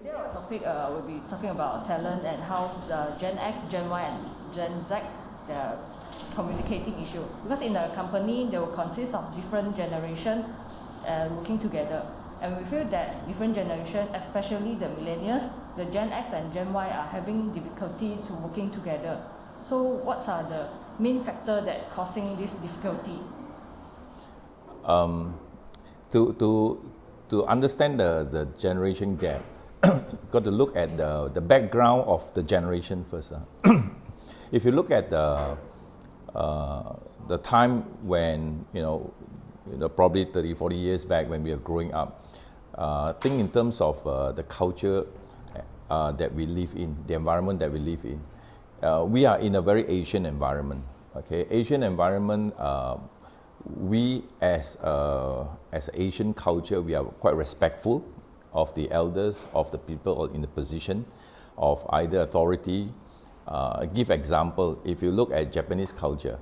Today our topic will be talking about talent and how the Gen X, Gen Y and Gen Z, the communicating issue. Because in a company, they will consist of different generations working together. And we feel that different generations, especially the millennials, the Gen X and Gen Y are having difficulty to working together. So what are the main factors that causing this difficulty? To understand the generation gap, got to look at the background of the generation first. If you look at the time when, probably 30, 40 years back when we were growing up, think in terms of the culture that we live in, the environment that we live in. We are in a very Asian environment. Okay, Asian environment. We as Asian culture, we are quite respectful of the elders, of the people in the position of either authority. Give example, if you look at Japanese culture,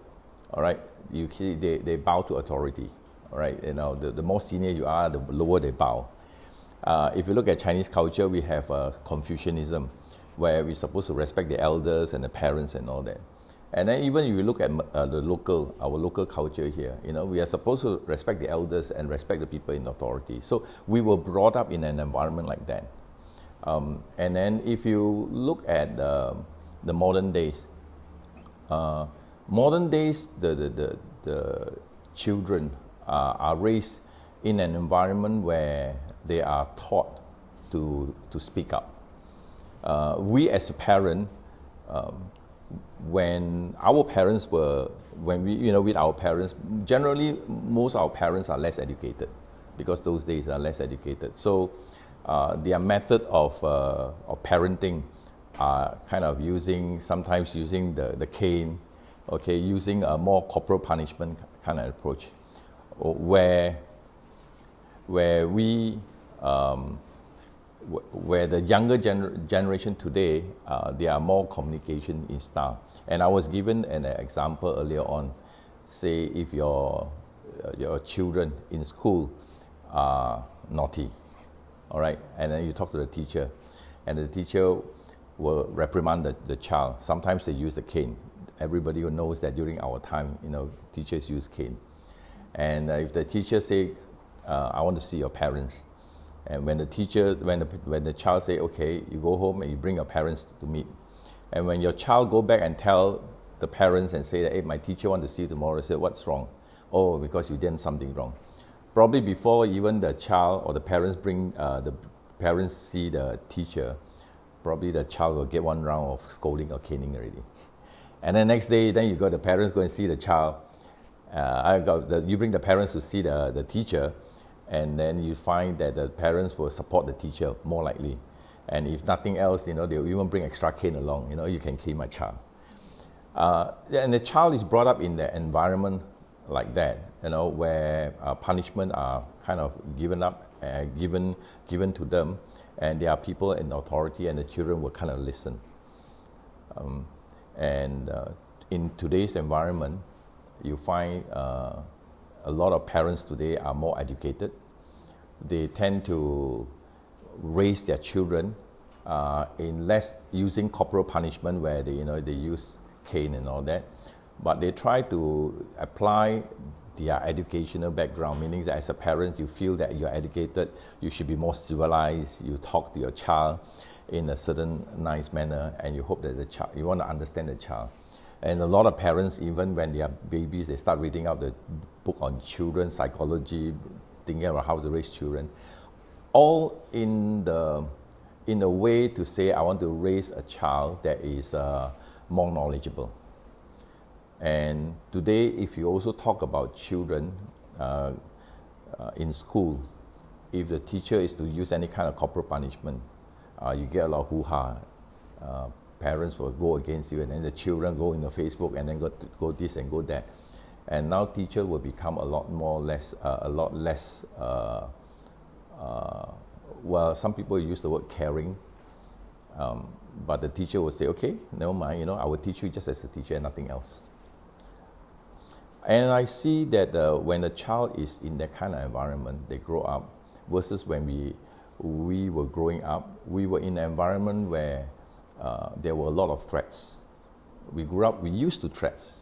all right, you see they bow to authority, all right. The more senior you are, the lower they bow. If you look at Chinese culture, we have Confucianism, where we're supposed to respect the elders and the parents and all that. And then even if you look at our local culture here, we are supposed to respect the elders and respect the people in authority. So we were brought up in an environment like that. And then if you look at the modern days, the children are raised in an environment where they are taught to speak up. We as a parent, when our parents were, with our parents, generally most of our parents are less educated because those days are less educated. So their method of parenting are kind of sometimes using the cane, okay, using a more corporal punishment kind of approach, where the younger generation today, they are more communication in style. And I was given an example earlier on. Say if your children in school are naughty, all right, and then you talk to the teacher, and the teacher will reprimand the child. Sometimes they use the cane. Everybody who knows that during our time, teachers use cane. And if the teacher say, I want to see your parents, and when the child say, okay, you go home and you bring your parents to meet. And when your child go back and tell the parents and say that, hey, my teacher want to see you tomorrow, say, what's wrong? Oh, because you did something wrong. Probably before even the child or the parents see the teacher, probably the child will get one round of scolding or caning already. And then next day, then you got the parents go and see the child. You bring the parents to see the teacher, and then you find that the parents will support the teacher more likely. And if nothing else, they'll even bring extra cane along. You can cane my child. And the child is brought up in the environment like that, where punishment are kind of given to them, and there are people in authority, and the children will kind of listen. In today's environment, you find a lot of parents today are more educated. They tend to raise their children in less using corporal punishment, where they use cane and all that, but they try to apply their educational background, meaning that as a parent you feel that you're educated, you should be more civilized, you talk to your child in a certain nice manner, and you hope that you want to understand the child. And a lot of parents, even when they are babies, they start reading out the book on children psychology, thinking about how to raise children, all in a way to say, I want to raise a child that is more knowledgeable. And today, if you also talk about children in school, if the teacher is to use any kind of corporal punishment, you get a lot of hoo-ha. Parents will go against you, and then the children go in the Facebook and then go this and go that. And now teacher will become a lot less, some people use the word caring, but the teacher will say, okay, never mind, I will teach you just as a teacher and nothing else. And I see that when a child is in that kind of environment, they grow up, versus when we were growing up, we were in an environment where there were a lot of threats. We grew up, we used to threats.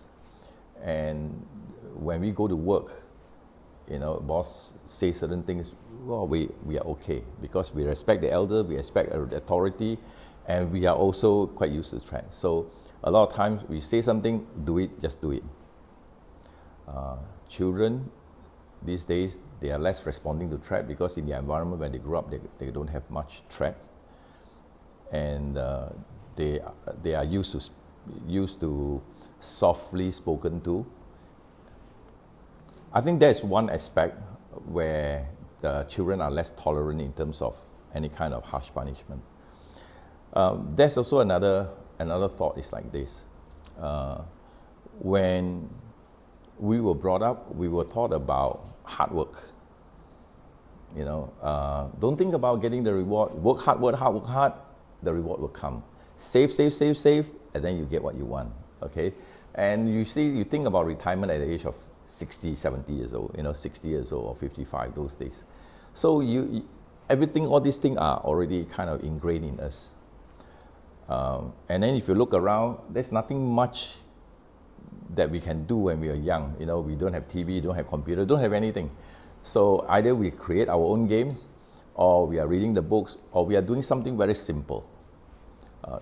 And when we go to work, boss say certain things, well, we are okay because we respect the elder, we respect the authority, and we are also quite used to threats. So a lot of times we say something, do it, just do it. Children these days, they are less responding to threat because in the environment where they grew up, they don't have much threat, and they are used to softly spoken to. I think there's one aspect where the children are less tolerant in terms of any kind of harsh punishment. There's also another thought is like this. When we were brought up, we were taught about hard work. Don't think about getting the reward. Work hard, the reward will come. Save, and then you get what you want, okay? And you think about retirement at the age of 60, 70 years old, 60 years old or 55 those days. So all these things are already kind of ingrained in us. And then if you look around, there's nothing much that we can do when we are young. We don't have TV, don't have computer, don't have anything. So either we create our own games, or we are reading the books, or we are doing something very simple.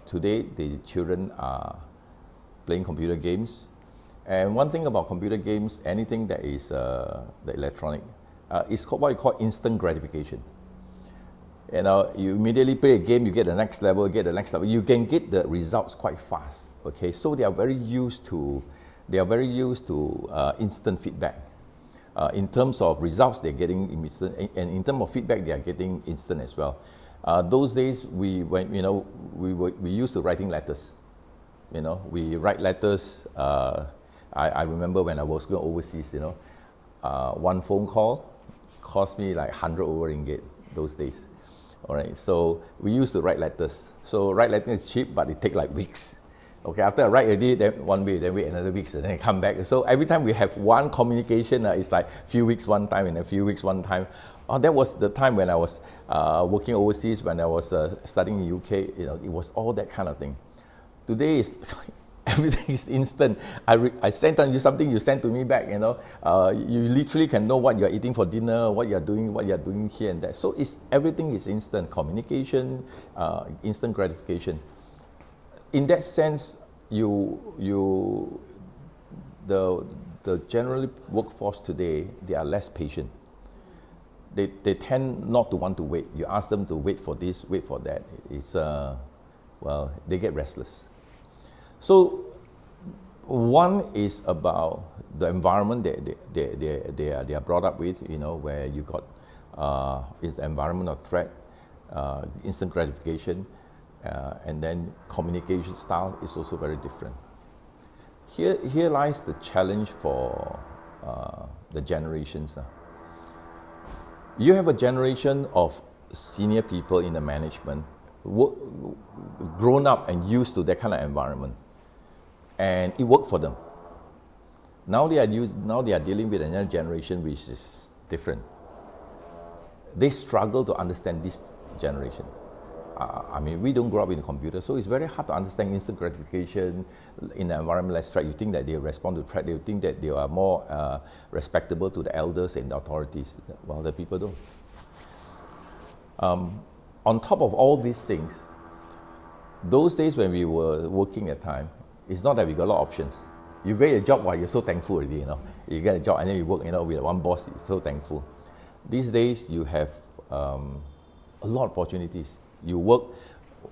Today, the children are playing computer games. And one thing about computer games, anything that is the electronic, is what we call instant gratification. You immediately play a game, you get the next level, You can get the results quite fast. Okay, so they are very used to instant feedback. In terms of results, they're getting instant, and in terms of feedback, they are getting instant as well. Those days, we used to writing letters. We write letters. I remember when I was going overseas. One phone call cost me like 100 over ringgit those days. All right, so we used to write letters. So write letters is cheap, but it take like weeks. Okay, after I write already, then 1 week, then wait another week, and then come back. So every time we have one communication, it's like few weeks one time and a few weeks one time. That was the time when I was working overseas, when I was studying in UK. It was all that kind of thing. Today is everything is instant. I send on you something, you send to me back. You literally can know what you are eating for dinner, what you are doing here and there. So everything is instant communication, instant gratification. In that sense, the general workforce today, they are less patient. They tend not to want to wait. You ask them to wait for this, wait for that. They get restless. So one is about the environment they are brought up with, where you got it's environment of threat, instant gratification, and then communication style is also very different. Here lies the challenge for the generations. You have a generation of senior people in the management grown up and used to that kind of environment, and it worked for them. Now they are dealing with another generation which is different. They struggle to understand this generation. We don't grow up in a computer, so it's very hard to understand instant gratification in an environment like threat. You think that they respond to threat, they think that they are more respectable to the elders and the authorities. Well, the people don't. On top of all these things, those days when we were working at time, it's not that we got a lot of options. You get a job, you're so thankful already, You get a job and then you work, with one boss, you're so thankful. These days, you have a lot of opportunities. You work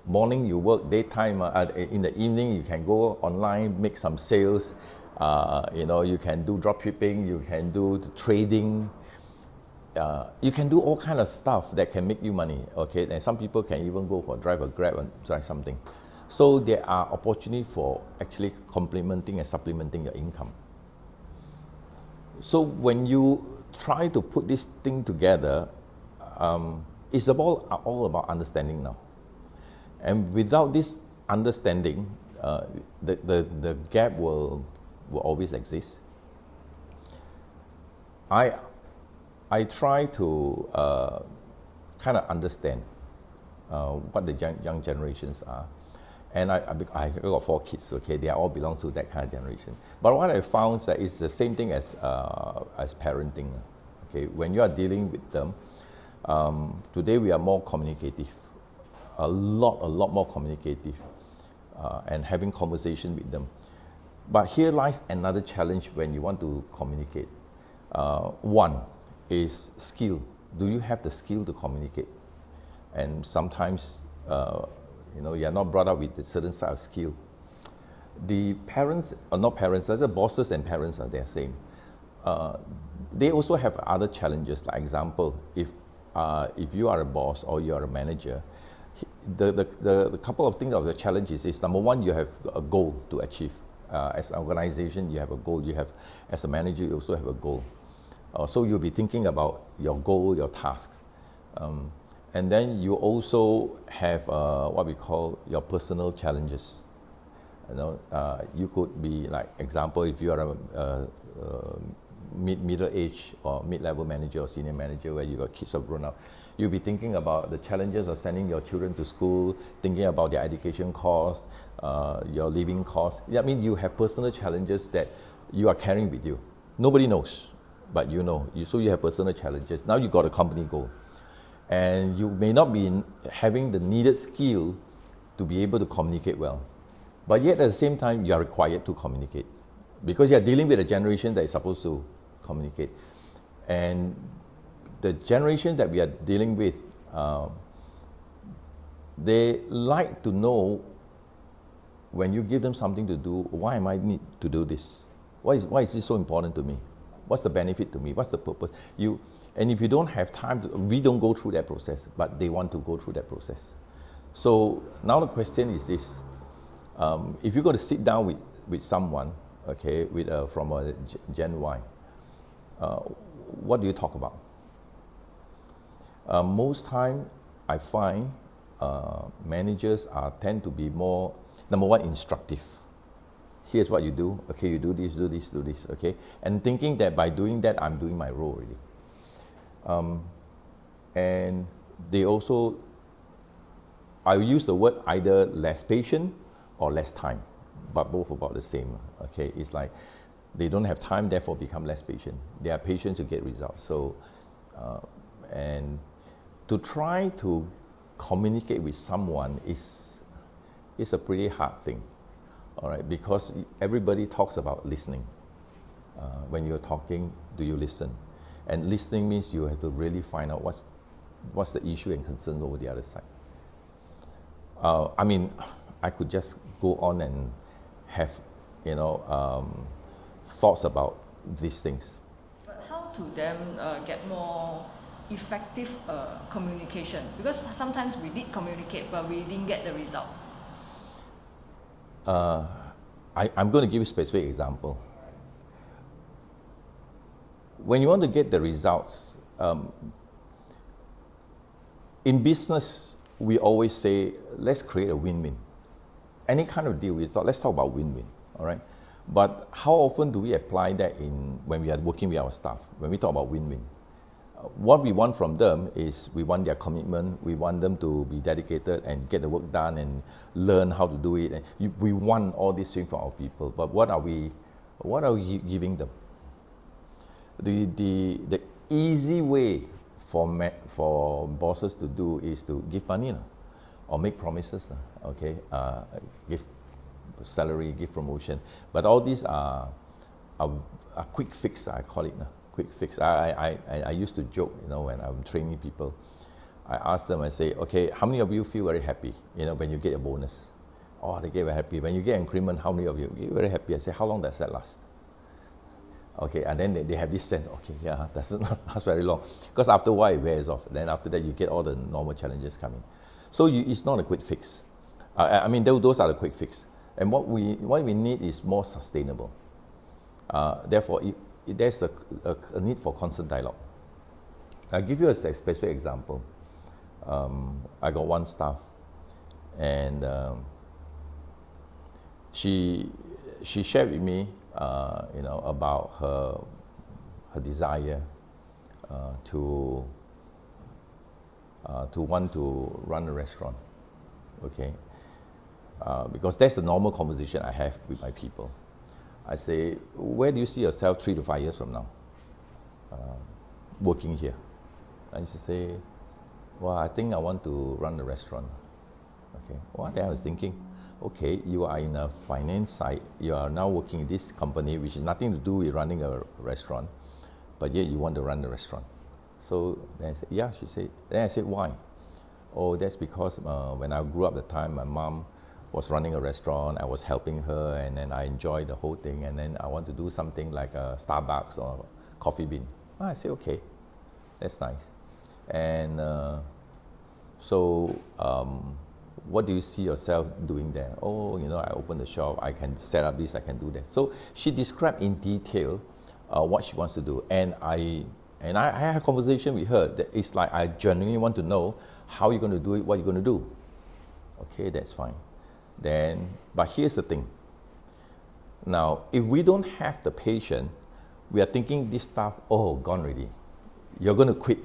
morning, you work daytime. In the evening, you can go online, make some sales. You can do drop shipping, you can do trading. You can do all kind of stuff that can make you money. Okay, and some people can even go for drive a Grab and try something. So there are opportunities for actually complementing and supplementing your income. So when you try to put this thing together, it's all about understanding now. And without this understanding, the gap will always exist. I try to kind of understand what the young generations are. And I got 4 kids, okay? They all belong to that kind of generation. But what I found is that it's the same thing as parenting, okay? When you are dealing with them, today we are more communicative, a lot more communicative, and having conversation with them. But here lies another challenge when you want to communicate. One is skill. Do you have the skill to communicate? And sometimes, you are not brought up with a certain side of skill. The parents, or not parents, the bosses and parents are the same. They also have other challenges. Like example, if you are a boss or you are a manager, the couple of things of the challenges is, number one, you have a goal to achieve. As an organization, you have a goal. As a manager, you also have a goal. So you'll be thinking about your goal, your task. And then you also have what we call your personal challenges. You could be, like example, if you are a middle age or mid-level manager or senior manager where you got kids who are grown up, you'll be thinking about the challenges of sending your children to school, thinking about their education costs, your living costs. I mean, you have personal challenges that you are carrying with you. Nobody knows, but you know. So you have personal challenges. Now you got a company goal. And you may not be having the needed skill to be able to communicate well. But yet at the same time, you are required to communicate because you are dealing with a generation that is supposed to communicate. And the generation that we are dealing with, they like to know when you give them something to do, why am I need to do this? Why is this so important to me? What's the benefit to me? What's the purpose? And if you don't have time, we don't go through that process, but they want to go through that process. So now the question is this. If you're going to sit down with someone, okay, from a Gen Y, what do you talk about? Most time, I find managers tend to be more, number one, instructive. Here's what you do. Okay, you do this, do this, do this. Okay, and thinking that by doing that, I'm doing my role already. And they also, I use the word either less patient or less time, but both about the same. Okay, it's like they don't have time, therefore become less patient. They are patient to get results. So, and to try to communicate with someone is a pretty hard thing. All right, because everybody talks about listening. When you're talking, do you listen? And listening means you have to really find out what's the issue and concern over the other side. I mean, I could just go on and have, thoughts about these things. But how to them get more effective communication? Because sometimes we did communicate, but we didn't get the result. I'm going to give you a specific example. When you want to get the results, in business, we always say, let's create a win-win. Any kind of deal, let's talk about win-win, all right? But how often do we apply that when we are working with our staff, when we talk about win-win? What we want from them is we want their commitment, we want them to be dedicated and get the work done and learn how to do it. And we want all these things from our people, but what are we giving them? The easy way for bosses to do is to give money or make promises, okay? Give salary, give promotion. But all these are a quick fix, I call it. Quick fix. I used to joke, when I'm training people. I ask them, I say, okay, how many of you feel very happy, when you get a bonus? Oh, they get very happy. When you get increment, how many of you get very happy? I say, how long does that last? Okay, and then they have this sense, okay, yeah, doesn't last very long. Because after a while, it wears off. Then after that, you get all the normal challenges coming. So it's not a quick fix. I mean, those are the quick fix. And what we need is more sustainable. Therefore, there's a need for constant dialogue. I'll give you a specific example. I got one staff, and she shared with me, about her desire to to want to run a restaurant, okay? Because that's the normal conversation I have with my people. I say, where do you see yourself 3 to 5 years from now, working here? And she say, well, I think I want to run a restaurant. Okay, what then I was thinking, okay, you are in a finance side, you are now working in this company, which has nothing to do with running a restaurant, but yet you want to run the restaurant. So then I said, yeah, she said, then I said, why? Oh, that's because when I grew up at the time, my mom was running a restaurant, I was helping her, and then I enjoyed the whole thing, and then I want to do something like a Starbucks or Coffee Bean. I said, okay, that's nice. And what do you see yourself doing there? Oh, I open the shop, I can set up this, I can do that. So she described in detail what she wants to do, and I had a conversation with her that it's like I genuinely want to know how you're going to do it, what you're going to do. Okay, that's fine. Then, but here's the thing. Now, if we don't have the patience, we are thinking this stuff, oh, gone already. You're going to quit.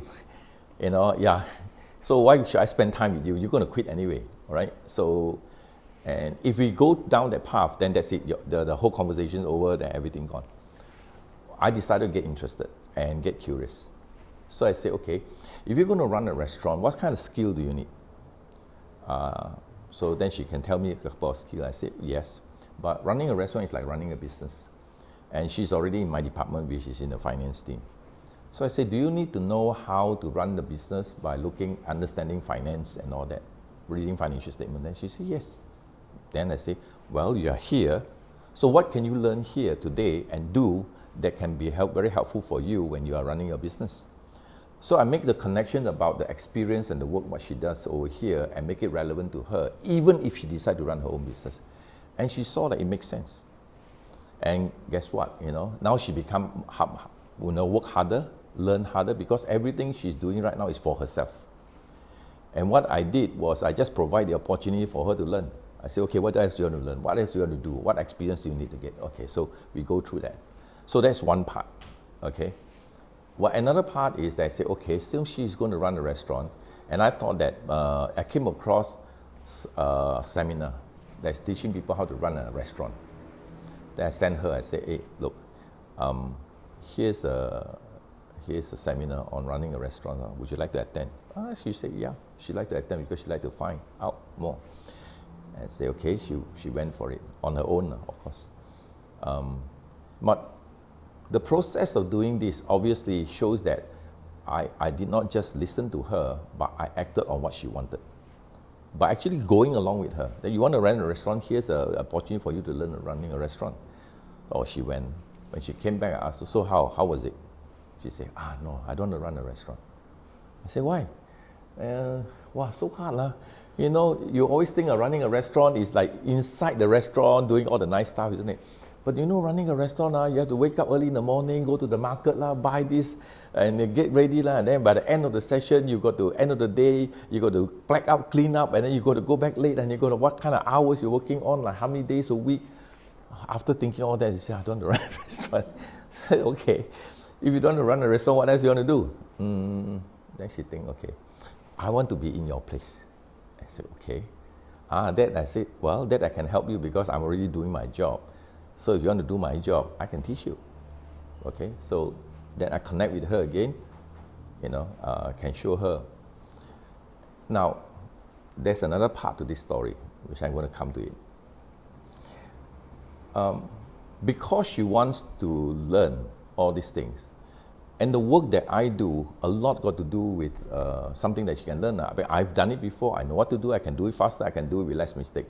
Yeah. So why should I spend time with you? You're going to quit anyway, all right? So, and if we go down that path, then that's it. The whole conversation is over, then everything gone. I decided to get interested and get curious. So I said, okay, if you're going to run a restaurant, what kind of skill do you need? So then she can tell me a couple of skills. I said, yes, but running a restaurant is like running a business. And she's already in my department, which is in the finance team. So I said, do you need to know how to run the business by understanding finance and all that, reading financial statement? Then she said, yes. Then I say, well, you are here, so what can you learn here today and do that can be very helpful for you when you are running your business? So I make the connection about the experience and the work what she does over here and make it relevant to her, even if she decides to run her own business. And she saw that it makes sense. And guess what? Now she become work harder, learn harder, because everything she's doing right now is for herself. And what I did was I just provide the opportunity for her to learn. I say, okay, what else do you want to learn? What else do you want to do? What experience do you need to get? Okay, so we go through that. So that's one part, okay? Well, another part is that I say, okay, since she's going to run a restaurant, and I thought that I came across a seminar that's teaching people how to run a restaurant. Then I sent her, I said, hey, look, here's a seminar on running a restaurant. Would you like to attend? She said, yeah, she'd like to attend because she'd like to find out more. And I said, okay, she went for it on her own, of course. But the process of doing this obviously shows that I did not just listen to her, but I acted on what she wanted. By actually going along with her, that you want to run a restaurant, here's an opportunity for you to learn running a restaurant. Oh, she went. When she came back, I asked her, so how was it? She said, no, I don't want to run a restaurant. I said, why? Wow, so hard lah. You always think of running a restaurant is like inside the restaurant doing all the nice stuff, isn't it? But running a restaurant, you have to wake up early in the morning, go to the market, buy this, and get ready. And then by the end of the session, end of the day, you got to pack up, clean up, and then you got to go back late, and you got to what kind of hours you're working on, like how many days a week. After thinking all that, you say, I don't want to run a restaurant. I said, okay, if you don't want to run a restaurant, what else do you want to do? Then she think, okay, I want to be in your place. I said, okay. That I said, well, that I can help you because I'm already doing my job. So if you want to do my job, I can teach you. Okay, so then I connect with her again, can show her. Now, there's another part to this story, which I'm going to come to it. Because she wants to learn all these things, and the work that I do, a lot got to do with something that she can learn. I've done it before, I know what to do, I can do it faster, I can do it with less mistake.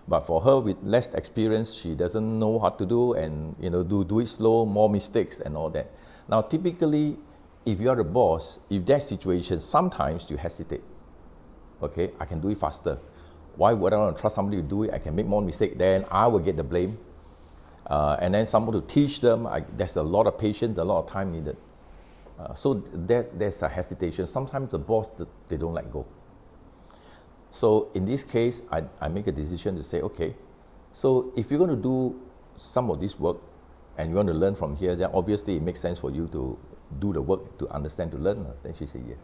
But for her with less experience, she doesn't know what to do and do it slow, more mistakes and all that. Now typically, if you are the boss, if that situation, sometimes you hesitate. Okay, I can do it faster. Why would I want to trust somebody to do it? I can make more mistakes, then I will get the blame. And then someone to teach them, there's a lot of patience, a lot of time needed. So there's a hesitation. Sometimes the boss, they don't let go. So in this case, I make a decision to say, okay, so if you're going to do some of this work and you want to learn from here, then obviously it makes sense for you to do the work to understand, to learn. Then she said yes.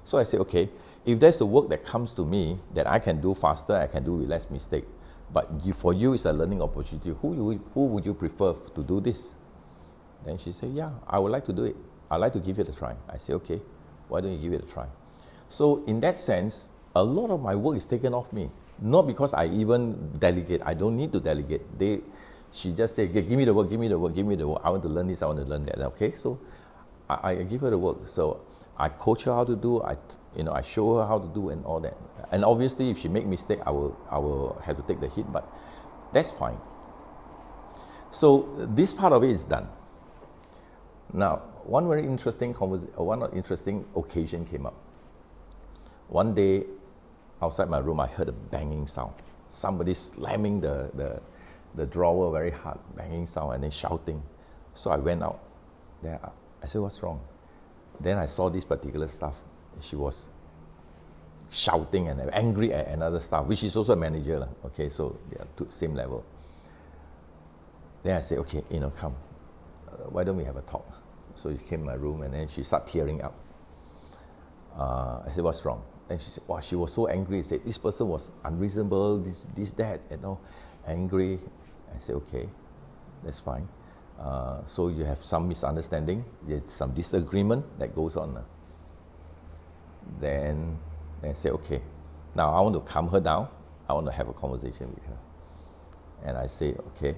So I say, okay, if there's a work that comes to me that I can do faster, I can do with less mistake, but for you it's a learning opportunity, who would you prefer to do this? Then she said, yeah, I would like to do it. I'd like to give it a try. I say, okay, why don't you give it a try? So in that sense, a lot of my work is taken off me. Not because I even delegate. I don't need to delegate. She just said, give me the work, give me the work, give me the work. I want to learn this, I want to learn that. Okay, so I give her the work. So I coach her how to do, I show her how to do and all that. And obviously, if she make mistake, I will have to take the hit, but that's fine. So this part of it is done. Now, one very interesting occasion came up. One day, outside my room, I heard a banging sound. Somebody slamming the drawer very hard, banging sound, and then shouting. So I went out there. I said, what's wrong? Then I saw this particular staff. She was shouting and angry at another staff, which is also a manager. Okay, so they are same level. Then I said, okay, come. Why don't we have a talk? So she came in my room and then she started tearing up. I said, what's wrong? And she said, wow, she was so angry. She said, this person was unreasonable, this, that, angry. I said, okay, that's fine. So you have some misunderstanding, there's some disagreement that goes on. Then I said, okay, now I want to calm her down. I want to have a conversation with her. And I say, okay,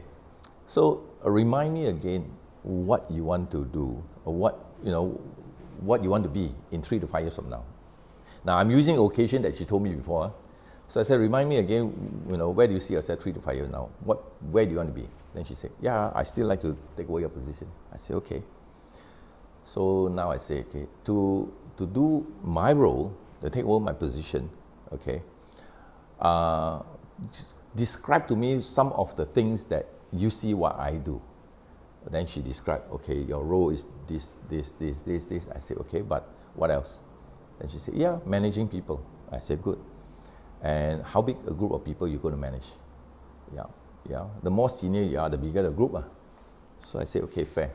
so remind me again what you want to do, or what you want to be in 3 to 5 years from now. Now I'm using an occasion that she told me before. So I said, remind me again, where do you see yourself 3 to 5 years now? Where do you want to be? Then she said, yeah, I still like to take over your position. I said, okay. So now I say, okay, to do my role, to take over my position, okay, just describe to me some of the things that you see what I do. Then she described, okay, your role is this. I said, okay, but what else? Then she said, yeah, managing people. I said, good. And how big a group of people you're going to manage? Yeah. The more senior you are, the bigger the group. So I said, okay, fair.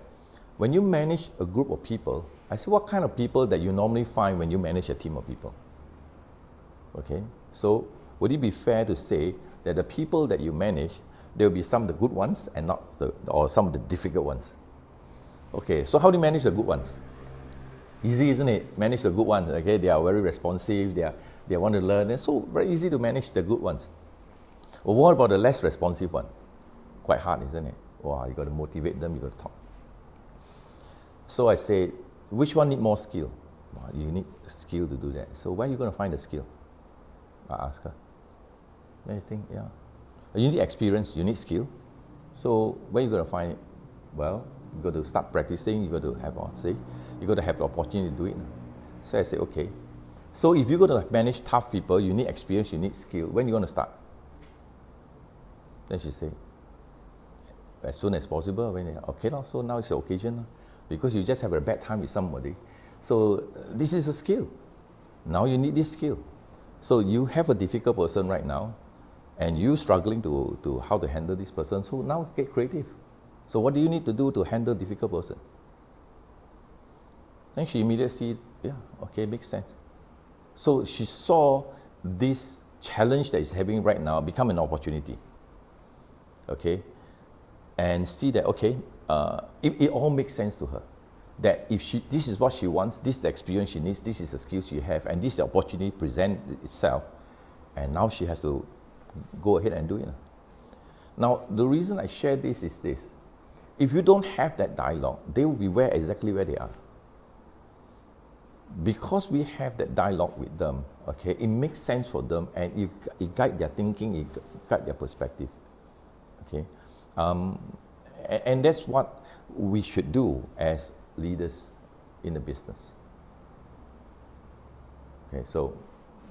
When you manage a group of people, I said, what kind of people that you normally find when you manage a team of people? Okay, so would it be fair to say that the people that you manage, there will be some of the good ones and or some of the difficult ones? Okay, so how do you manage the good ones? Easy, isn't it? Manage the good ones. Okay, they are very responsive. They want to learn. And so very easy to manage the good ones. Well, what about the less responsive one? Quite hard, isn't it? Wow, you got to motivate them. You got to talk. So I say, which one need more skill? Well, you need skill to do that. So where are you going to find the skill? I ask her. Then you think, yeah. You need experience. You need skill. So where are you going to find it? Well, you got to start practicing. You got to have, you got to have the opportunity to do it. So I say, okay. So if you're going to manage tough people, you need experience, you need skill. When are you going to start? Then she said, as soon as possible. Okay, so now it's the occasion. Because you just have a bad time with somebody. So this is a skill. Now you need this skill. So you have a difficult person right now, and you struggling to how to handle this person. So now get creative. So what do you need to do to handle a difficult person? Then she immediately see, yeah, okay, makes sense. So she saw this challenge that is having right now become an opportunity. Okay, and see that, okay, it all makes sense to her. That if this is what she wants, this is the experience she needs, this is the skills she has, and this is the opportunity present itself, and now she has to go ahead and do it. Now, the reason I share this is this. If you don't have that dialogue, they will be exactly where they are. Because we have that dialogue with them, okay, it makes sense for them, and it guides their thinking, it guides their perspective. Okay, and that's what we should do as leaders in the business. Okay, so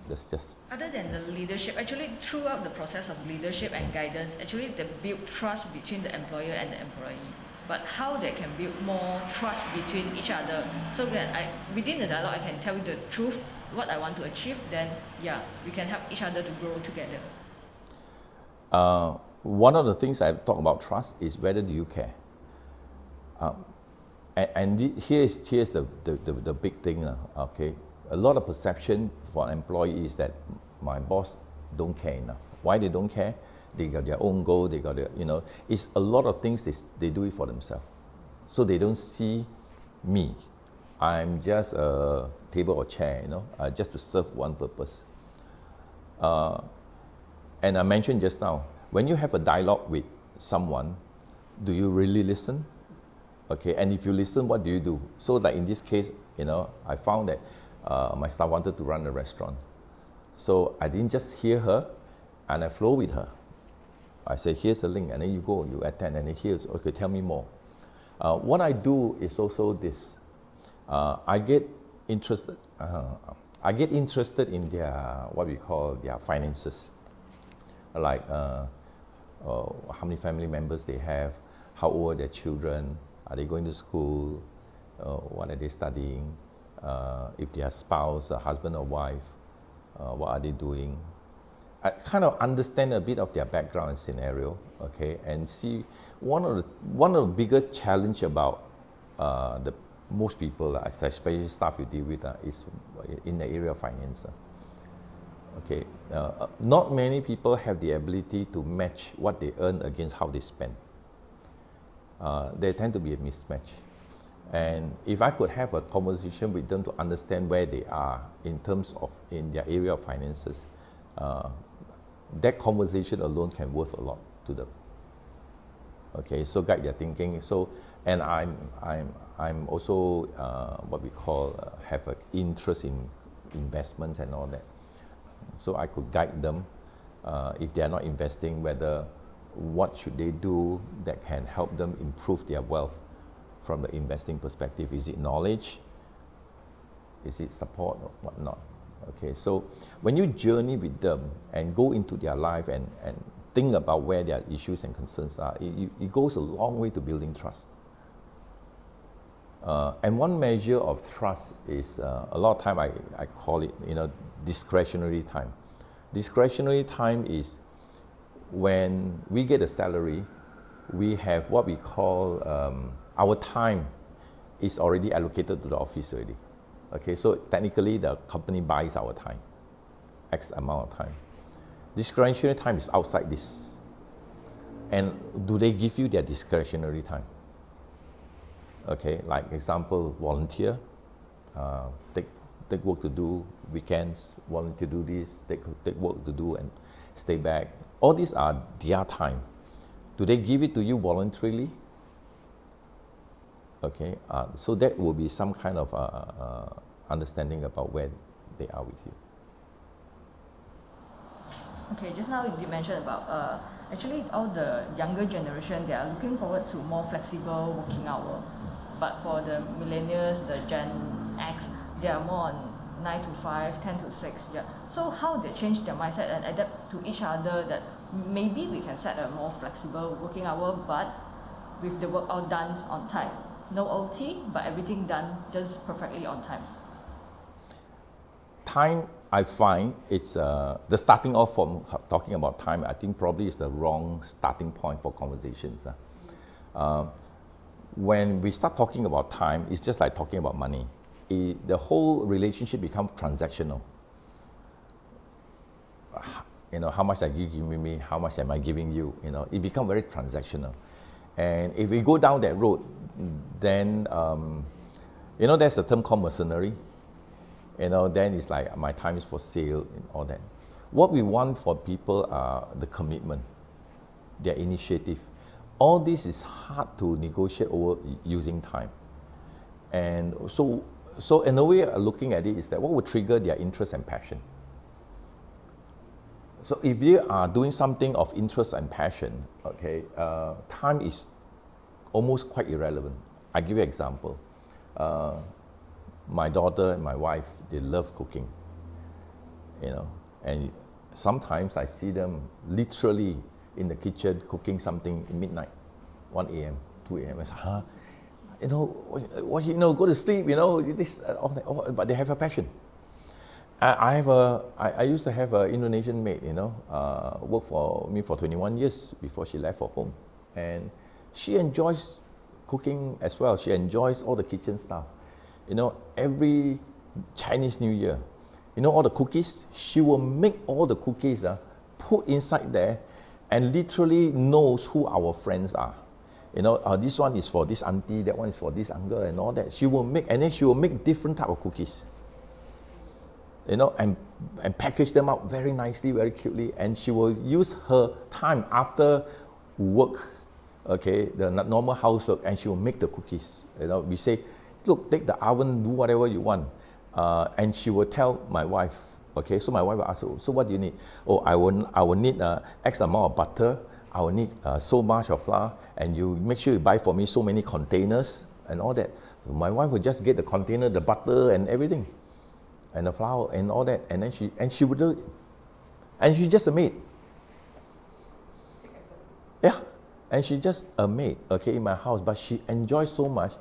that's just... Other than the leadership, actually throughout the process of leadership and guidance, actually they build trust between the employer and the employee. But how they can build more trust between each other, so that within the dialogue I can tell you the truth, what I want to achieve, then we can help each other to grow together. One of the things I talk about trust is whether do you care. Here's the big thing, okay. a lot of perception for an employee is that my boss don't care enough. Why they don't care? They got their own goal, they got their, it's a lot of things they do it for themselves. So they don't see me. I'm just a table or chair, just to serve one purpose. And I mentioned just now, when you have a dialogue with someone, do you really listen? Okay, and if you listen, what do you do? So like in this case, I found that my staff wanted to run a restaurant. So I didn't just hear her, and I flow with her. I say, here's the link, and then you go, you attend, and then here's, okay, tell me more. What I do is also this. I get interested in their, what we call their finances. Like how many family members they have, how old are their children, are they going to school, what are they studying, if they are spouse, a husband or wife, what are they doing. I kind of understand a bit of their background and scenario, okay, and see one of the biggest challenge about most people, especially staff you deal with, is in the area of finance. Okay, not many people have the ability to match what they earn against how they spend. There tend to be a mismatch. And if I could have a conversation with them to understand where they are in terms of in their area of finances, that conversation alone can worth a lot to them. Okay, so guide their thinking. So, and I'm also what we call have an interest in investments and all that. So I could guide them if they are not investing, whether what should they do that can help them improve their wealth from the investing perspective. Is it knowledge? Is it support or whatnot? Okay, so when you journey with them and go into their life and think about where their issues and concerns are, it goes a long way to building trust. And one measure of trust is a lot of time I call it discretionary time. Discretionary time is when we get a salary, we have what we call our time is already allocated to the office already. Okay, so technically the company buys our time, X amount of time. Discretionary time is outside this. And do they give you their discretionary time? Okay, like example, volunteer, take work to do, weekends, volunteer to do this, take work to do and stay back. All these are their time. Do they give it to you voluntarily? Okay, so that will be some kind of understanding about where they are with you. Okay, just now you mentioned about actually all the younger generation, they are looking forward to more flexible working hour. But for the millennials, the Gen X, they are more on 9 to 5, 10 to 6. Yeah. So how they change their mindset and adapt to each other that maybe we can set a more flexible working hour, but with the work all done on time. No OT, but everything done just perfectly on time. Time, I find it's the starting off from talking about time, I think probably is the wrong starting point for conversations. When we start talking about time, it's just like talking about money. The whole relationship becomes transactional. How much are you giving me? How much am I giving you? It becomes very transactional. And if we go down that road, then there's a term called mercenary. Then it's like my time is for sale and all that. What we want for people are the commitment, their initiative. All this is hard to negotiate over using time. And so in a way, looking at it is that what would trigger their interest and passion. So if they are doing something of interest and passion, okay, time is almost quite irrelevant. I give you an example. My daughter and my wife, they love cooking, and sometimes I see them literally in the kitchen cooking something at midnight, 1 a.m., 2 a.m. I say, go to sleep, this, but they have a passion. I used to have an Indonesian maid, worked for me for 21 years before she left for home. And she enjoys cooking as well. She enjoys all the kitchen stuff. Every Chinese New Year, you know all the cookies? She will make all the cookies, put inside there, and literally knows who our friends are. You know, this one is for this auntie, that one is for this uncle, and all that. She will make, and then she will make different type of cookies. You know, and package them up very nicely, very cutely, and she will use her time after work, okay, the normal housework, and she will make the cookies. You know, we say, look, take the oven, do whatever you want, and she will tell my wife, okay, so my wife will ask her, so what do you need? Oh, I will need X amount of butter, I will need so much of flour, and you make sure you buy for me so many containers and all that. So my wife will just get the container, the butter and everything, and the flour and all that, and then she would do it. And she's just a maid. Yeah, and she's just a maid, okay, in my house, but she enjoys so much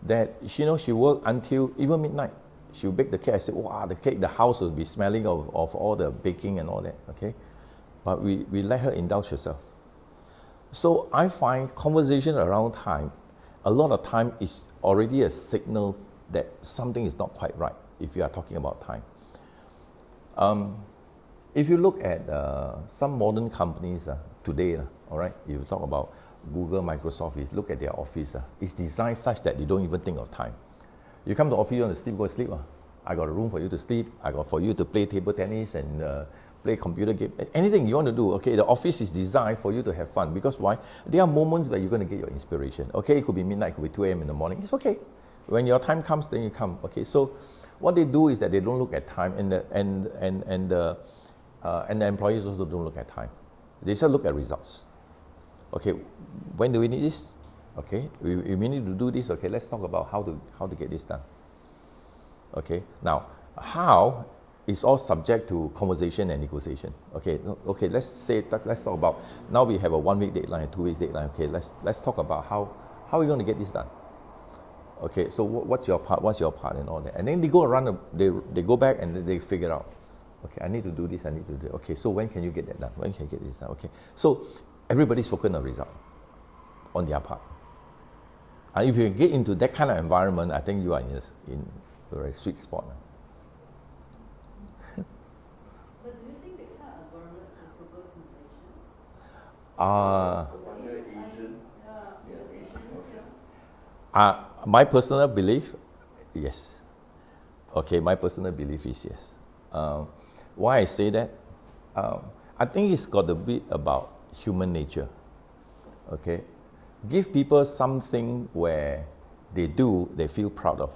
that she worked until even midnight. She would bake the cake. I said, wow, the cake, the house will be smelling of all the baking and all that, okay? But we let her indulge herself. So I find conversation around time, a lot of time is already a signal that something is not quite right if you are talking about time. If you look at some modern companies today, all right, you talk about Google, Microsoft, you look at their office, it's designed such that you don't even think of time. You come to office, you want to sleep, go sleep. I got a room for you to sleep. I got for you to play table tennis and play computer game. Anything you want to do, okay, the office is designed for you to have fun. Because why? There are moments where you're going to get your inspiration. Okay, it could be midnight, it could be 2 a.m. in the morning. It's okay. When your time comes, then you come. Okay, so what they do is that they don't look at time, and the employees also don't look at time. They just look at results. Okay, when do we need this? Okay, we need to do this. Okay, let's talk about how to get this done. Okay, now how is all subject to conversation and negotiation. Okay, let's talk about, now we have a 1 week deadline, a 2 week deadline. Okay, let's talk about how are we going to get this done. Okay, so what's your part and all that, and then they go around, they go back and they figure out. Okay, I need to do this, I need to do that. Okay, so when can you get that done? When can you get this done? Okay, so everybody's focused on the result on their part. And if you get into that kind of environment, I think you are in a very sweet spot. But do you think that kind of environment will promote innovation? My personal belief, yes. Okay, my personal belief is yes. Why I say that? I think it's got a bit about human nature. Okay, give people something where they feel proud of.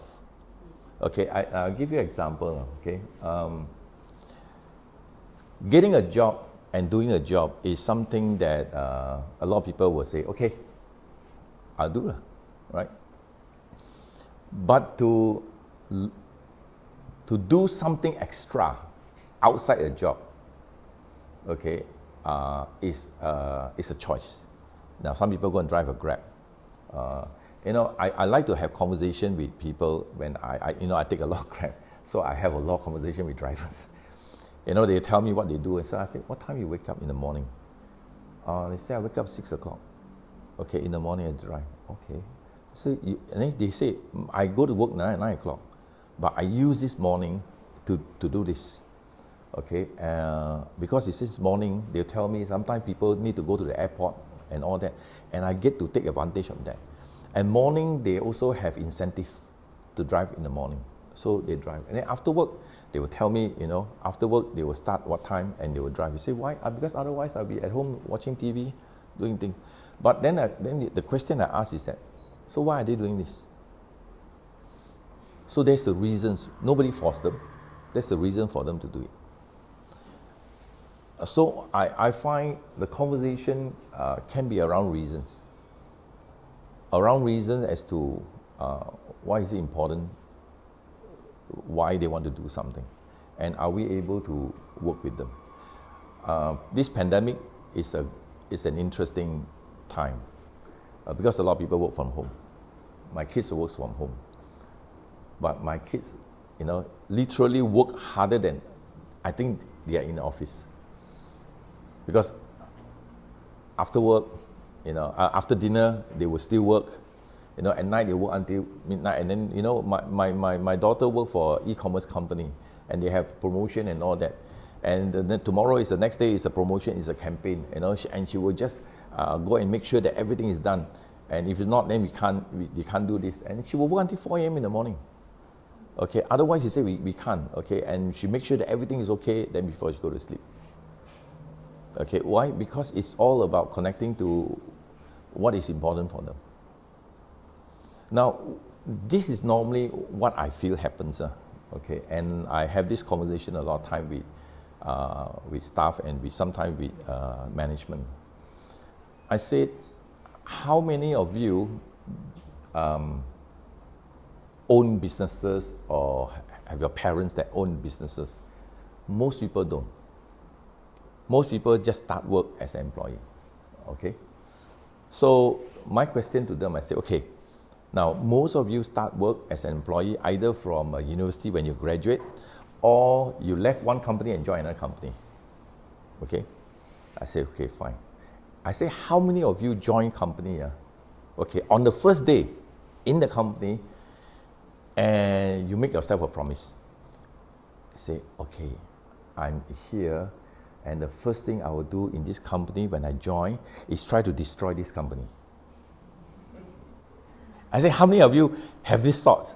Okay, I'll give you an example. Okay, getting a job and doing a job is something that a lot of people will say, okay, I'll do it, right? But to do something extra outside a job, okay, is a choice. Now, some people go and drive a Grab. I like to have conversation with people when I take a lot of Grab, so I have a lot of conversation with drivers. They tell me what they do, and so I say, what time you wake up in the morning? They say, I wake up 6 o'clock. Okay, in the morning I drive. Okay. So and then they say, I go to work 9 o'clock, but I use this morning to do this. Okay, because it's this morning, they'll tell me sometimes people need to go to the airport and all that, and I get to take advantage of that. And morning, they also have incentive to drive in the morning, so they drive. And then after work, they will tell me, after work, they will start what time and they will drive. You say, why? Because otherwise I'll be at home watching TV, doing things. But then the question I ask is that, so why are they doing this? So there's the reasons. Nobody forced them. There's the reason for them to do it. So I find the conversation can be around reasons. Around reasons as to why is it important, why they want to do something, and are we able to work with them. This pandemic is an interesting time because a lot of people work from home. My kids work from home, but my kids, literally work harder than I think they are in the office. Because after work, after dinner, they will still work. At night they work until midnight, and then my daughter work for e-commerce company, and they have promotion and all that. And then tomorrow is the next day is a promotion, is a campaign, and she will just go and make sure that everything is done. And if it's not, then we can't do this. And she will work until 4 a.m. in the morning. Okay, otherwise she say we can't. Okay, and she makes sure that everything is okay then before she go to sleep. Okay, why? Because it's all about connecting to what is important for them. Now, this is normally what I feel happens. Okay, and I have this conversation a lot of time with staff and sometimes with management. I said, how many of you own businesses or have your parents that own businesses? Most people don't. Most people just start work as an employee. Okay? So my question to them, I say, okay, now most of you start work as an employee either from a university when you graduate, or you left one company and joined another company. Okay? I say, okay, fine. I say, how many of you join company? Okay, on the first day in the company, and you make yourself a promise. I say, okay, I'm here, and the first thing I will do in this company when I join is try to destroy this company. I say, how many of you have this thought?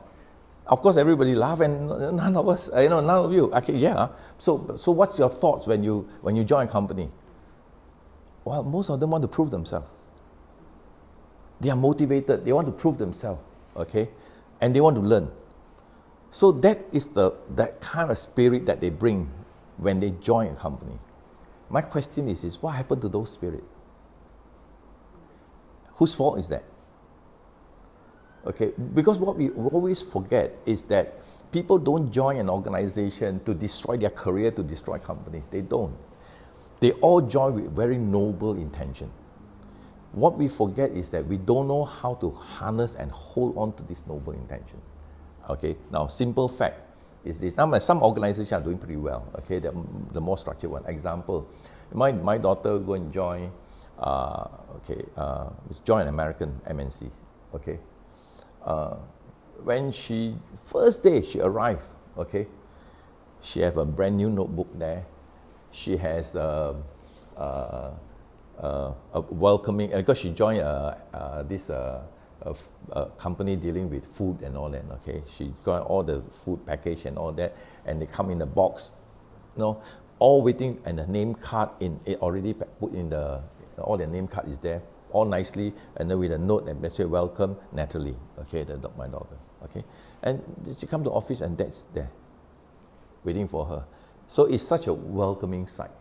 Of course, everybody laugh, and none of us, none of you. Okay, yeah. So what's your thoughts when you join a company? Well, most of them want to prove themselves. They are motivated. They want to prove themselves, okay, and they want to learn. So that is that kind of spirit that they bring when they join a company. My question is what happened to those spirit? Whose fault is that? Okay, because what we always forget is that people don't join an organization to destroy their career, to destroy companies. They don't. They all join with very noble intention. What we forget is that we don't know how to harness and hold on to this noble intention. Okay, now simple fact is this. Now some organizations are doing pretty well. Okay, the more structured one. Example, my daughter go and join, join an American MNC. Okay, when first day she arrived, okay, she have a brand new notebook there. She has a welcoming, because she joined this company dealing with food and all that. Okay, she got all the food package and all that, and they come in a box, all waiting, and the name card it already put in all their name card is there, all nicely, and then with a note that says welcome Natalie. Okay, my daughter. Okay, and she come to office and that's there, waiting for her. So it's such a welcoming sight.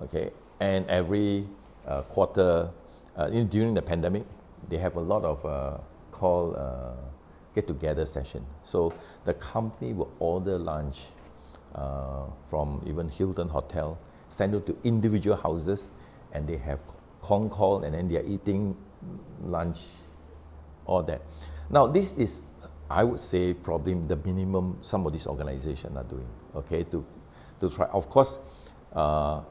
Okay, and every quarter, during the pandemic, they have a lot of get-together session. So the company will order lunch from even Hilton Hotel, send it to individual houses, and they have con call, and then they are eating lunch, all that. Now this is, I would say, probably the minimum some of these organizations are doing. Okay, to try. Of course, I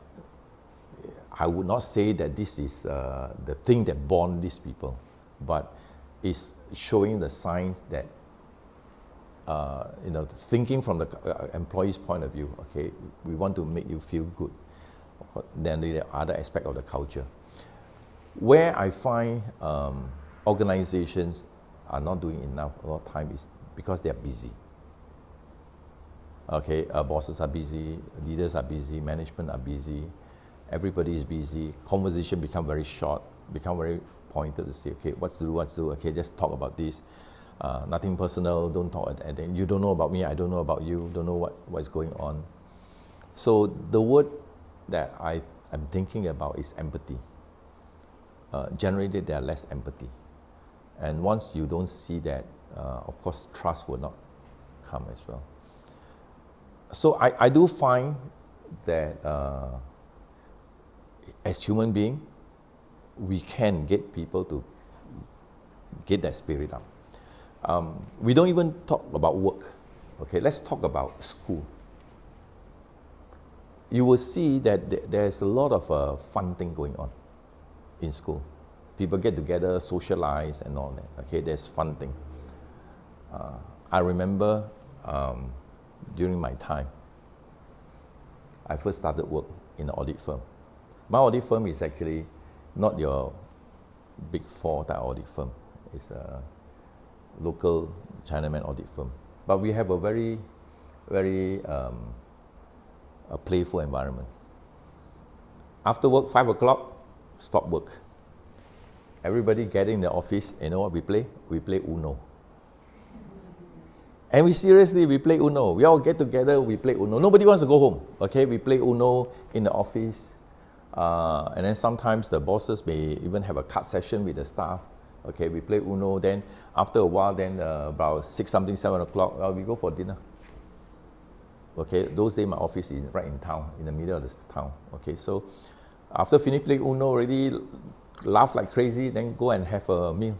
would not say that this is the thing that bond these people, but it's showing the signs that, thinking from the employee's point of view, okay, we want to make you feel good. Then the other aspect of the culture. Where I find organizations are not doing enough a lot of time is because they are busy. Okay, bosses are busy, leaders are busy, management are busy, everybody is busy. Conversation become very short, become very pointed to say, okay, what's to do, okay, just talk about this. Nothing personal, don't talk, and then you don't know about me, I don't know about you, don't know what is going on. So the word that I'm thinking about is empathy. Generally, there are less empathy. And once you don't see that, of course, trust will not come as well. So I do find that as human beings, we can get people to get that spirit up. We don't even talk about work. Okay, let's talk about school. You will see that there's a lot of fun thing going on in school. People get together, socialize and all that. Okay, there's fun thing. I remember during my time, I first started work in an audit firm. My audit firm is actually not your big four type audit firm. It's a local Chinaman audit firm. But we have a very, very a playful environment. After work, 5 o'clock, stop work. Everybody get in the office, you know what we play? We play Uno. And we play Uno. We all get together, we play Uno. Nobody wants to go home, okay? We play Uno in the office. And then sometimes the bosses may even have a card session with the staff. Okay, we play Uno. Then after a while, then about 6 something, 7 o'clock, we go for dinner. Okay, those days my office is right in town, in the middle of the town. Okay, so after finish playing Uno, already laugh like crazy, then go and have a meal.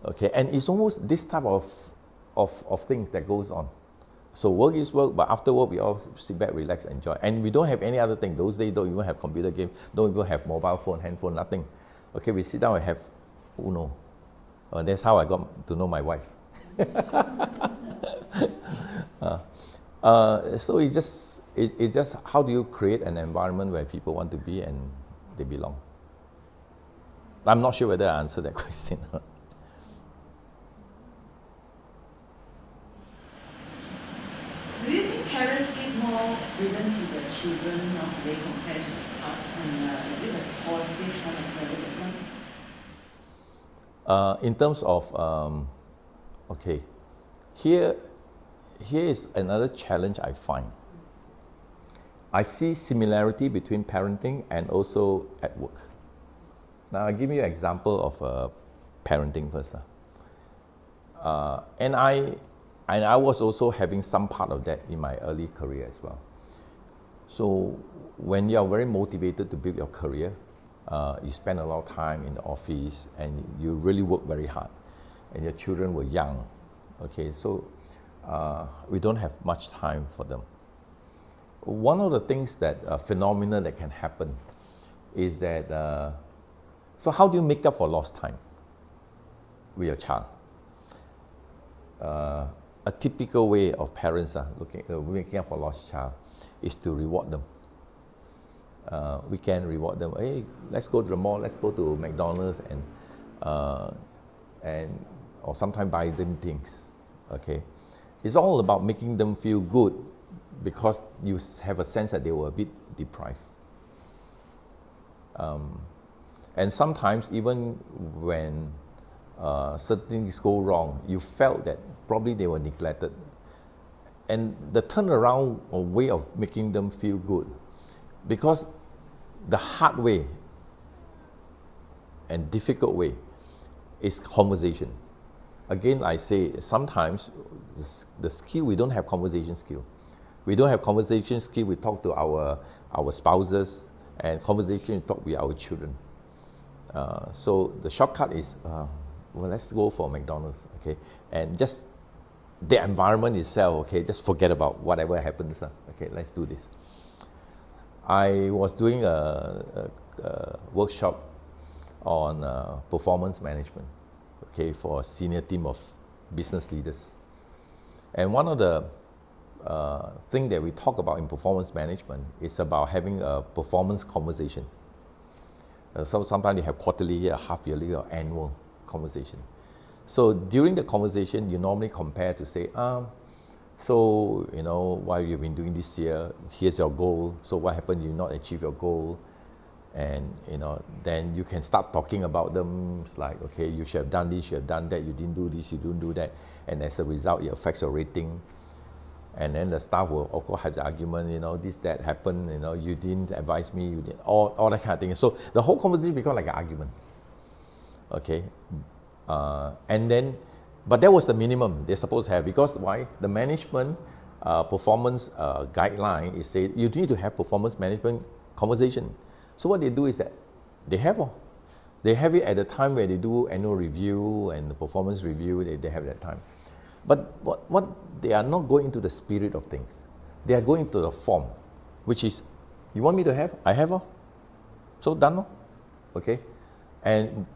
Okay, and it's almost this type of thing that goes on. So work is work, but after work we all sit back, relax, enjoy. And we don't have any other thing. Those days don't even have computer game, don't even have mobile phone, handphone, nothing. Okay, we sit down and have Uno. That's how I got to know my wife. So it's just how do you create an environment where people want to be and they belong. I'm not sure whether I answered that question. Do you think parents give more freedom to the children now today compared to the past? And is it a positive kind of development? In terms of, okay, here is another challenge I find. I see similarity between parenting and also at work. Now, I'll give you an example of parenting first. And I was also having some part of that in my early career as well. So when you are very motivated to build your career, you spend a lot of time in the office and you really work very hard. And your children were young, okay, so we don't have much time for them. One of the things that, phenomena that can happen is that, so how do you make up for lost time with your child? A typical way of parents making up for lost child is to reward them. We can reward them. Hey, let's go to the mall. Let's go to McDonald's and or sometimes buy them things. Okay, it's all about making them feel good because you have a sense that they were a bit deprived. And sometimes even when certain things go wrong, you felt that probably they were neglected. And the turnaround or way of making them feel good, because the hard way and difficult way is conversation. Again, I say sometimes the skill, we don't have conversation skill. We don't have conversation skill, we talk to our spouses, and conversation we talk with our children. So the shortcut is, well, let's go for McDonald's, okay? And just the environment itself, okay, just forget about whatever happens, okay, let's do this. I was doing a workshop on performance management, okay, for a senior team of business leaders. And one of the things that we talk about in performance management is about having a performance conversation. So sometimes you have quarterly, half yearly, or annual conversation. So during the conversation, you normally compare to say, so, you know, what you've been doing this year, here's your goal. So what happened, you not achieve your goal? And, you know, then you can start talking about them, like, okay, you should have done this, you have done that, you didn't do this, you didn't do that. And as a result, it affects your rating. And then the staff will also have the argument, you know, this, that happened, you know, you didn't advise me, you didn't, all that kind of thing. So the whole conversation becomes like an argument. Okay. And then, but that was the minimum they're supposed to have, because why? The management performance guideline is say you need to have performance management conversation. So what they do is that they have it at the time where they do annual review and the performance review, they have that time. But what they are not going into the spirit of things. They are going to the form, which is, you want me to have? I have. So done. Okay. And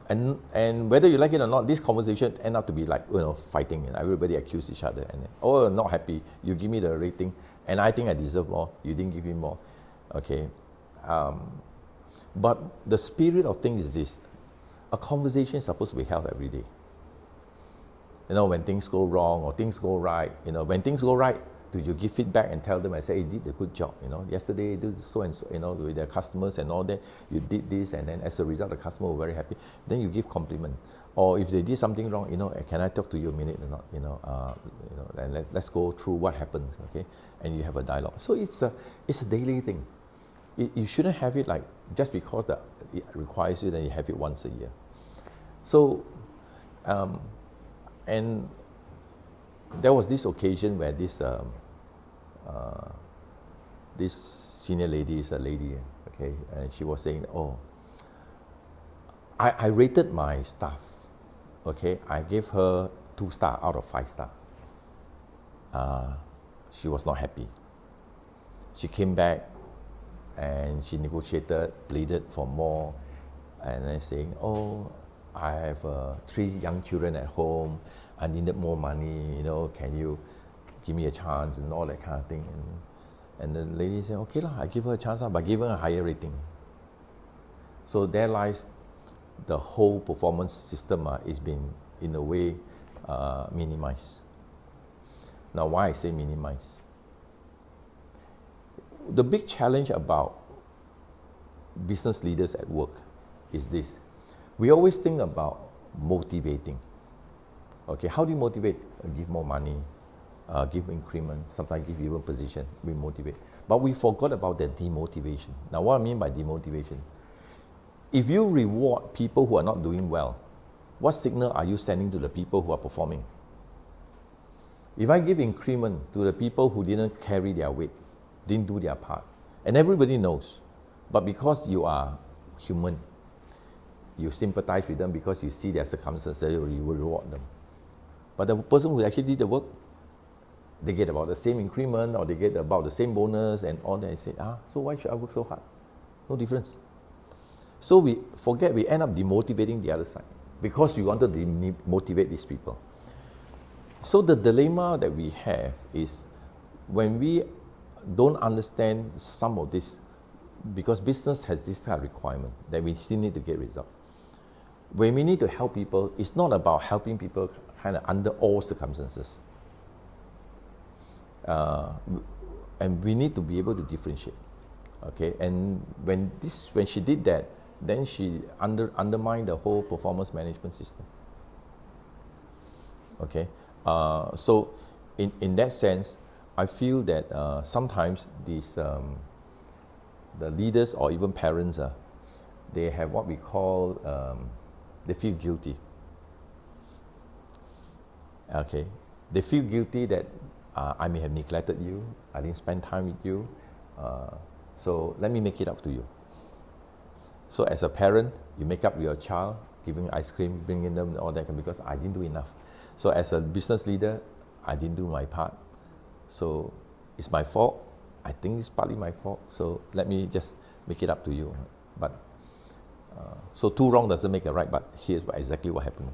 whether you like it or not, this conversation end up to be like, fighting, and everybody accuse each other, and then, oh, not happy, you give me the rating, and I think I deserve more, you didn't give me more, okay. But the spirit of things is this: a conversation is supposed to be held every day. When things go wrong or things go right, when things go right, do you give feedback and tell them, I say, hey, you did a good job, yesterday you did so and so, with their customers and all that, you did this, and then as a result, the customer were very happy. Then you give compliment. Or if they did something wrong, can I talk to you a minute or not, and let's go through what happened, okay? And you have a dialogue. So it's a daily thing. You shouldn't have it like, just because it requires you, then you have it once a year. So, and there was this occasion where this senior lady is a lady, okay, and she was saying, oh, I rated my staff, okay, I gave her 2 stars out of 5 stars. She was not happy. She came back and she negotiated, pleaded for more, and then saying, oh, I have 3 young children at home, I needed more money, can you give me a chance, and all that kind of thing. And the lady said, okay lah, I give her a chance, but give her a higher rating. So there lies the whole performance system is being, in a way, minimized. Now, why I say minimized? The big challenge about business leaders at work is this: we always think about motivating. Okay, how do you motivate? Give more money, give increment, sometimes give even position, we motivate. But we forgot about the demotivation. Now, what I mean by demotivation? If you reward people who are not doing well, what signal are you sending to the people who are performing? If I give increment to the people who didn't carry their weight, didn't do their part, and everybody knows, but because you are human, you sympathize with them because you see their circumstances, you will reward them. But the person who actually did the work, they get about the same increment, or they get about the same bonus and all that. And say, so why should I work so hard? No difference. So we forget, we end up demotivating the other side because we wanted to motivate these people. So the dilemma that we have is when we don't understand some of this, because business has this kind of requirement that we still need to get results. When we need to help people, it's not about helping people kind of under all circumstances. And we need to be able to differentiate. Okay, and when she did that, then she undermined the whole performance management system. Okay, so in that sense, I feel that sometimes these the leaders or even parents, they have what we call, they feel guilty. Okay, they feel guilty that I may have neglected you, I didn't spend time with you, so let me make it up to you. So as a parent, you make up with your child, giving ice cream, bringing them all that, because I didn't do enough. So as a business leader, I didn't do my part. So it's my fault. I think it's partly my fault. So let me just make it up to you. But so 2 wrong doesn't make a right. But here's exactly what happened.